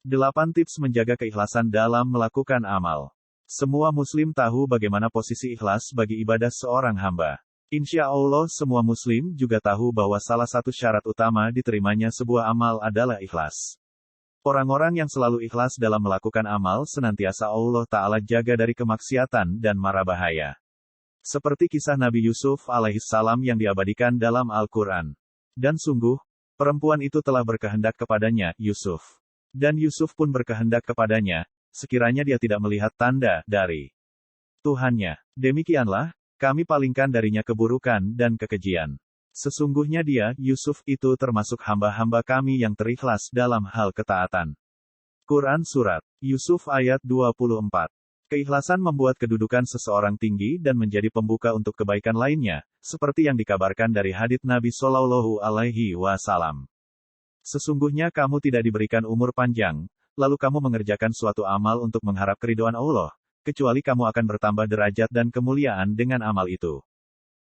8 tips menjaga keikhlasan dalam melakukan amal. Semua muslim tahu bagaimana posisi ikhlas bagi ibadah seorang hamba. Insya Allah semua muslim juga tahu bahwa salah satu syarat utama diterimanya sebuah amal adalah ikhlas. Orang-orang yang selalu ikhlas dalam melakukan amal senantiasa Allah Ta'ala jaga dari kemaksiatan dan mara bahaya. Seperti kisah Nabi Yusuf alaihissalam yang diabadikan dalam Al-Quran. Dan sungguh, perempuan itu telah berkehendak kepadanya, Yusuf. Dan Yusuf pun berkehendak kepadanya, sekiranya dia tidak melihat tanda dari Tuhannya. Demikianlah, kami palingkan darinya keburukan dan kekejian. Sesungguhnya dia, Yusuf, itu termasuk hamba-hamba kami yang terikhlas dalam hal ketaatan. Quran Surat Yusuf ayat 24. Keikhlasan membuat kedudukan seseorang tinggi dan menjadi pembuka untuk kebaikan lainnya, seperti yang dikabarkan dari hadits Nabi Shallallahu Alaihi Wasallam. Sesungguhnya kamu tidak diberikan umur panjang, lalu kamu mengerjakan suatu amal untuk mengharap keridhaan Allah, kecuali kamu akan bertambah derajat dan kemuliaan dengan amal itu.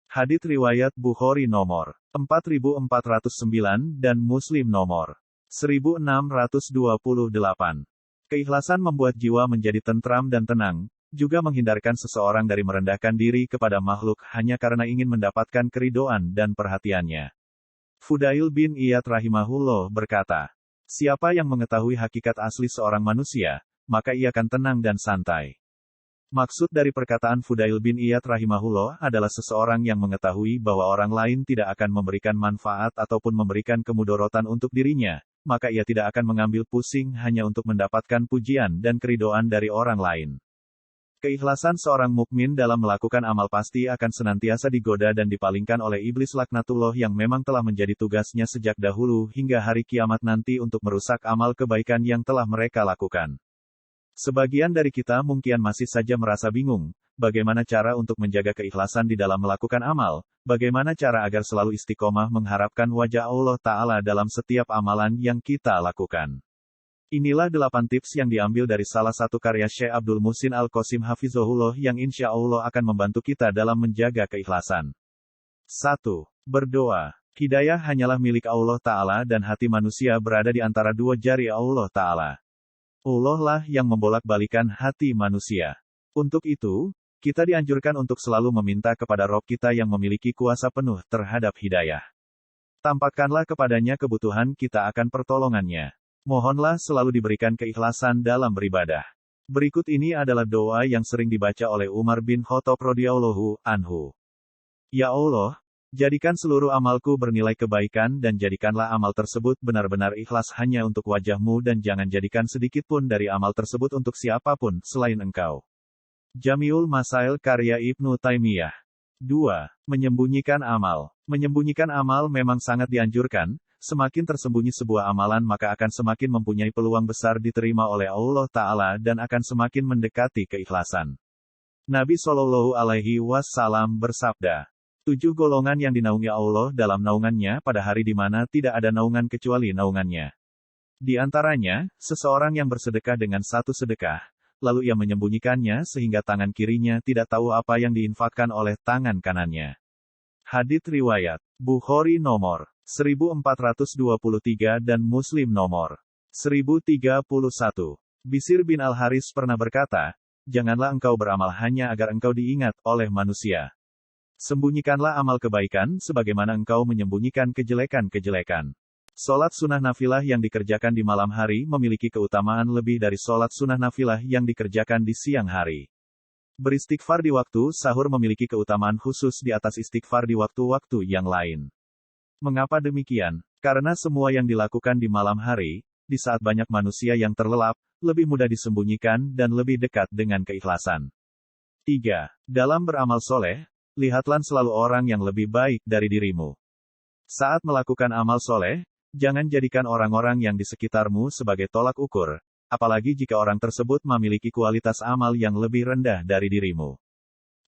Hadits riwayat Bukhari nomor 4409 dan Muslim nomor 1628. Keikhlasan membuat jiwa menjadi tentram dan tenang, juga menghindarkan seseorang dari merendahkan diri kepada makhluk hanya karena ingin mendapatkan keridhaan dan perhatiannya. Fudail bin Iyad rahimahullah berkata, siapa yang mengetahui hakikat asli seorang manusia, maka ia akan tenang dan santai. Maksud dari perkataan Fudail bin Iyad rahimahullah adalah seseorang yang mengetahui bahwa orang lain tidak akan memberikan manfaat ataupun memberikan kemudorotan untuk dirinya, maka ia tidak akan mengambil pusing hanya untuk mendapatkan pujian dan keridhaan dari orang lain. Keikhlasan seorang mukmin dalam melakukan amal pasti akan senantiasa digoda dan dipalingkan oleh iblis laknatullah yang memang telah menjadi tugasnya sejak dahulu hingga hari kiamat nanti untuk merusak amal kebaikan yang telah mereka lakukan. Sebagian dari kita mungkin masih saja merasa bingung, bagaimana cara untuk menjaga keikhlasan di dalam melakukan amal, bagaimana cara agar selalu istiqomah mengharapkan wajah Allah Ta'ala dalam setiap amalan yang kita lakukan. Inilah 8 tips yang diambil dari salah satu karya Syekh Abdul Muhsin Al-Qasim Hafizahullah yang insya Allah akan membantu kita dalam menjaga keikhlasan. 1. Berdoa. Hidayah hanyalah milik Allah Ta'ala dan hati manusia berada di antara dua jari Allah Ta'ala. Allah lah yang membolak-balikan hati manusia. Untuk itu, kita dianjurkan untuk selalu meminta kepada Rob kita yang memiliki kuasa penuh terhadap hidayah. Tampakkanlah kepadanya kebutuhan kita akan pertolongannya. Mohonlah selalu diberikan keikhlasan dalam beribadah. Berikut ini adalah doa yang sering dibaca oleh Umar bin Khattab radhiyallahu anhu. Ya Allah, jadikan seluruh amalku bernilai kebaikan dan jadikanlah amal tersebut benar-benar ikhlas hanya untuk wajah-Mu dan jangan jadikan sedikit pun dari amal tersebut untuk siapapun selain Engkau. Jamiul Masail karya Ibnu Taimiyah. 2. Menyembunyikan amal. Menyembunyikan amal memang sangat dianjurkan, semakin tersembunyi sebuah amalan maka akan semakin mempunyai peluang besar diterima oleh Allah Ta'ala dan akan semakin mendekati keikhlasan. Nabi Shallallahu Alaihi Wasallam bersabda, 7 golongan yang dinaungi Allah dalam naungannya pada hari di mana tidak ada naungan kecuali naungannya. Di antaranya, seseorang yang bersedekah dengan satu sedekah, lalu ia menyembunyikannya sehingga tangan kirinya tidak tahu apa yang diinfakkan oleh tangan kanannya. Hadits riwayat Bukhari nomor 1423 dan Muslim nomor 1031. Bisir bin Al-Haris pernah berkata, janganlah engkau beramal hanya agar engkau diingat oleh manusia. Sembunyikanlah amal kebaikan sebagaimana engkau menyembunyikan kejelekan-kejelekan. Solat sunnah nafilah yang dikerjakan di malam hari memiliki keutamaan lebih dari solat sunnah nafilah yang dikerjakan di siang hari. Beristighfar di waktu sahur memiliki keutamaan khusus di atas istighfar di waktu-waktu yang lain. Mengapa demikian? Karena semua yang dilakukan di malam hari, di saat banyak manusia yang terlelap, lebih mudah disembunyikan dan lebih dekat dengan keikhlasan. 3. Dalam beramal soleh, lihatlah selalu orang yang lebih baik dari dirimu. Saat melakukan amal soleh, jangan jadikan orang-orang yang di sekitarmu sebagai tolak ukur, apalagi jika orang tersebut memiliki kualitas amal yang lebih rendah dari dirimu.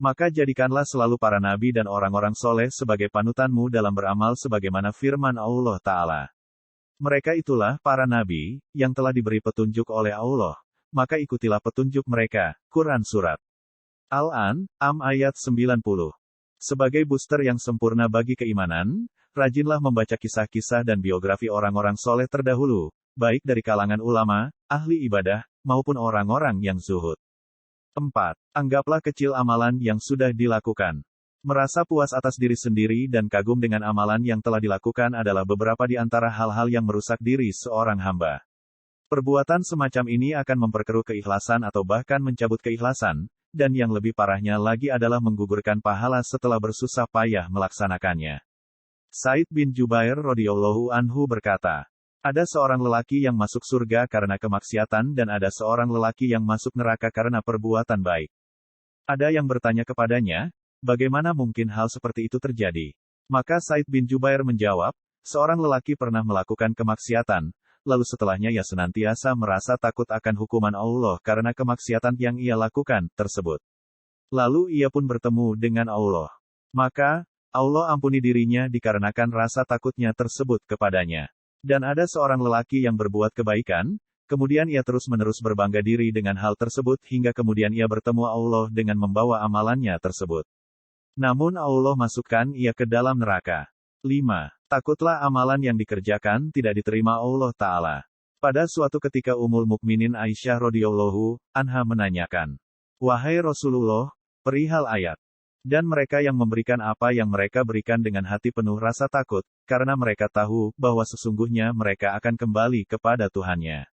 Maka jadikanlah selalu para nabi dan orang-orang soleh sebagai panutanmu dalam beramal sebagaimana firman Allah Ta'ala. Mereka itulah para nabi, yang telah diberi petunjuk oleh Allah, maka ikutilah petunjuk mereka. Quran Surat Al-An'am ayat 90. Sebagai booster yang sempurna bagi keimanan, rajinlah membaca kisah-kisah dan biografi orang-orang soleh terdahulu, baik dari kalangan ulama, ahli ibadah, maupun orang-orang yang zuhud. 4. Anggaplah kecil amalan yang sudah dilakukan. Merasa puas atas diri sendiri dan kagum dengan amalan yang telah dilakukan adalah beberapa di antara hal-hal yang merusak diri seorang hamba. Perbuatan semacam ini akan memperkeruh keikhlasan atau bahkan mencabut keikhlasan, dan yang lebih parahnya lagi adalah menggugurkan pahala setelah bersusah payah melaksanakannya. Said bin Jubair radhiyallahu anhu berkata, ada seorang lelaki yang masuk surga karena kemaksiatan dan ada seorang lelaki yang masuk neraka karena perbuatan baik. Ada yang bertanya kepadanya, bagaimana mungkin hal seperti itu terjadi? Maka Said bin Jubair menjawab, seorang lelaki pernah melakukan kemaksiatan, lalu setelahnya ia senantiasa merasa takut akan hukuman Allah karena kemaksiatan yang ia lakukan tersebut. Lalu ia pun bertemu dengan Allah. Maka, Allah ampuni dirinya dikarenakan rasa takutnya tersebut kepadanya. Dan ada seorang lelaki yang berbuat kebaikan, kemudian ia terus-menerus berbangga diri dengan hal tersebut hingga kemudian ia bertemu Allah dengan membawa amalannya tersebut. Namun Allah masukkan ia ke dalam neraka. 5. Takutlah amalan yang dikerjakan tidak diterima Allah Ta'ala. Pada suatu ketika Ummul Mukminin Aisyah radhiyallahu anha menanyakan, wahai Rasulullah, perihal ayat. Dan mereka yang memberikan apa yang mereka berikan dengan hati penuh rasa takut, karena mereka tahu bahwa sesungguhnya mereka akan kembali kepada Tuhannya.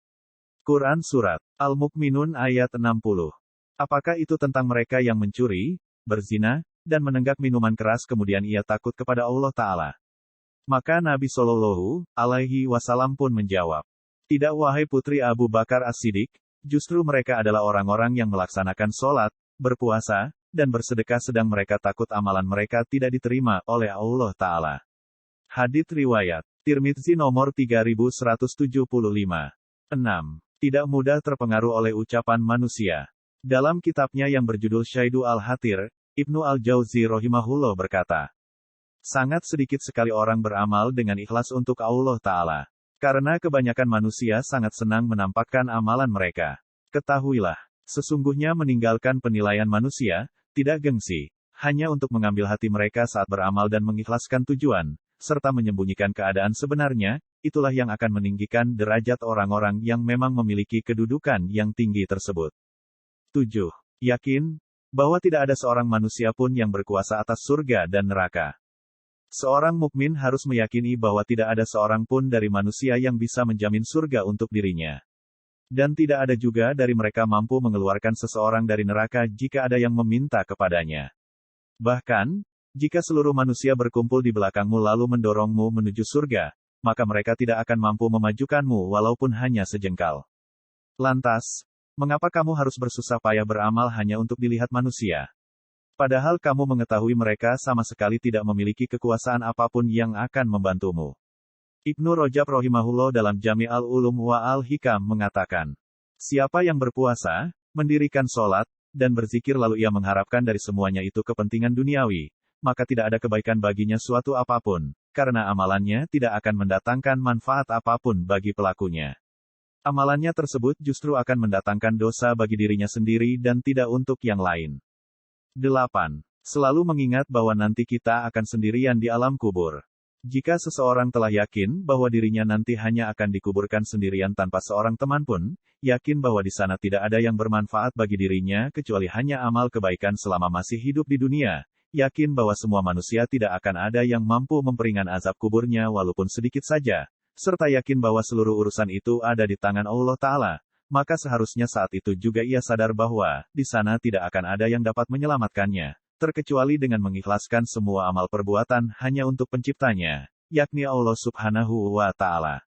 Quran Surat Al-Mukminun ayat 60. Apakah itu tentang mereka yang mencuri, berzina, dan menenggak minuman keras kemudian ia takut kepada Allah Ta'ala? Maka Nabi Shallallahu Alaihi Wasallam pun menjawab, tidak wahai putri Abu Bakar As-Siddiq, justru mereka adalah orang-orang yang melaksanakan sholat, berpuasa, dan bersedekah sedang mereka takut amalan mereka tidak diterima oleh Allah Ta'ala. Hadits riwayat Tirmidzi nomor 3175. 6. Tidak mudah terpengaruh oleh ucapan manusia. Dalam kitabnya yang berjudul Syaidu Al-Hatir, Ibnu Al-Jauzi rahimahullah berkata, sangat sedikit sekali orang beramal dengan ikhlas untuk Allah Ta'ala. Karena kebanyakan manusia sangat senang menampakkan amalan mereka. Ketahuilah, sesungguhnya meninggalkan penilaian manusia, tidak gengsi, hanya untuk mengambil hati mereka saat beramal dan mengikhlaskan tujuan, serta menyembunyikan keadaan sebenarnya, itulah yang akan meninggikan derajat orang-orang yang memang memiliki kedudukan yang tinggi tersebut. 7. Yakin bahwa tidak ada seorang manusia pun yang berkuasa atas surga dan neraka. Seorang mukmin harus meyakini bahwa tidak ada seorang pun dari manusia yang bisa menjamin surga untuk dirinya. Dan tidak ada juga dari mereka mampu mengeluarkan seseorang dari neraka jika ada yang meminta kepadanya. Bahkan, jika seluruh manusia berkumpul di belakangmu lalu mendorongmu menuju surga, maka mereka tidak akan mampu memajukanmu walaupun hanya sejengkal. Lantas, mengapa kamu harus bersusah payah beramal hanya untuk dilihat manusia? Padahal kamu mengetahui mereka sama sekali tidak memiliki kekuasaan apapun yang akan membantumu. Ibnu Rajab rahimahullah dalam Jami' al-Ulum wa al-Hikam mengatakan, siapa yang berpuasa, mendirikan sholat, dan berzikir lalu ia mengharapkan dari semuanya itu kepentingan duniawi, maka tidak ada kebaikan baginya suatu apapun, karena amalannya tidak akan mendatangkan manfaat apapun bagi pelakunya. Amalannya tersebut justru akan mendatangkan dosa bagi dirinya sendiri dan tidak untuk yang lain. 8. Selalu mengingat bahwa nanti kita akan sendirian di alam kubur. Jika seseorang telah yakin bahwa dirinya nanti hanya akan dikuburkan sendirian tanpa seorang teman pun, yakin bahwa di sana tidak ada yang bermanfaat bagi dirinya kecuali hanya amal kebaikan selama masih hidup di dunia, yakin bahwa semua manusia tidak akan ada yang mampu memperingan azab kuburnya walaupun sedikit saja, serta yakin bahwa seluruh urusan itu ada di tangan Allah Ta'ala, maka seharusnya saat itu juga ia sadar bahwa di sana tidak akan ada yang dapat menyelamatkannya, terkecuali dengan mengikhlaskan semua amal perbuatan hanya untuk penciptanya, yakni Allah Subhanahu wa Ta'ala.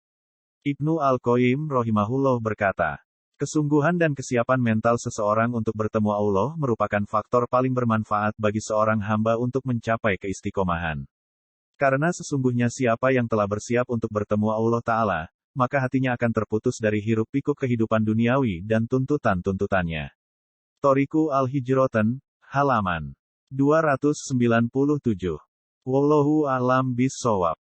Ibnu Al-Qayyim rahimahullah berkata, kesungguhan dan kesiapan mental seseorang untuk bertemu Allah merupakan faktor paling bermanfaat bagi seorang hamba untuk mencapai keistiqomahan. Karena sesungguhnya siapa yang telah bersiap untuk bertemu Allah Ta'ala, maka hatinya akan terputus dari hiruk-pikuk kehidupan duniawi dan tuntutan-tuntutannya. Thoriqu Al-Hijroten, halaman 297. Wallahu a'lam bishawab.